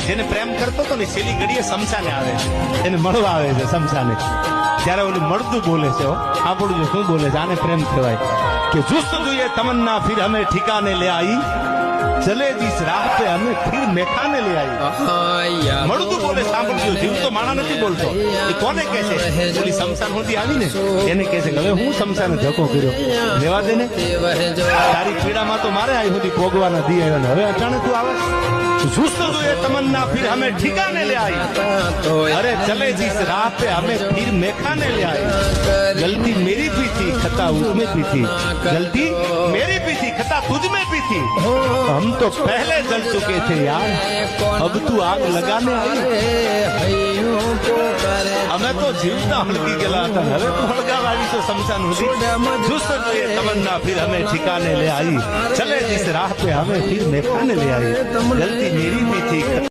જેને પ્રેમ કરતો હતો ને છેલ્લી ઘડીએ સમસાને આવે છે, એને મળવા આવે છે સમસાને. ત્યારે ઓલું મળતું બોલે છે, આપણું શું બોલે છે, આને પ્રેમ કહેવાય કે જુસ્ત જોઈએ તમન્ના ફિર હમે ઠિકાને લે आई, ચલે જીસ રાહ पे हमें फिर मेखाने ले आई. મળતું બોલે, સાંભળજો. જીવતો માણા નથી બોલતો. એ કોને કહે છે? ઓલી સમસાન સુધી આવી ને એને કહે છે કે હવે હું સમસાને ધક્કો કર્યો, લેવા દે ને, તારી પીડામાં તો મારે આવી સુધી ભોગવાના દી આવ્યો ને હવે અચાનક તું આવે. जुस्त જોઈએ तमन्ना फिर हमें ठिकाने ले आई, अरे चले जिस राह पे हमें फिर मेखाने ले आई. गलती मेरी भी थी खता उसमें भी थी, गलती मेरी भी थी खता तुझ में भी थी. हम तो पहले जल चुके थे यार, अब तू आग लगाने आई. અમે તો જીવતા હળગી ગયેલા હતા, હવે તું હળગાવા આવી તો સમસાન સુધી. जुस्त જોઈએ तमन्ना फिर हमें ठिकाने ले आई, चले जिस राह पे हमें फिर मेखाने ले आई. गलती मेरी भी थी.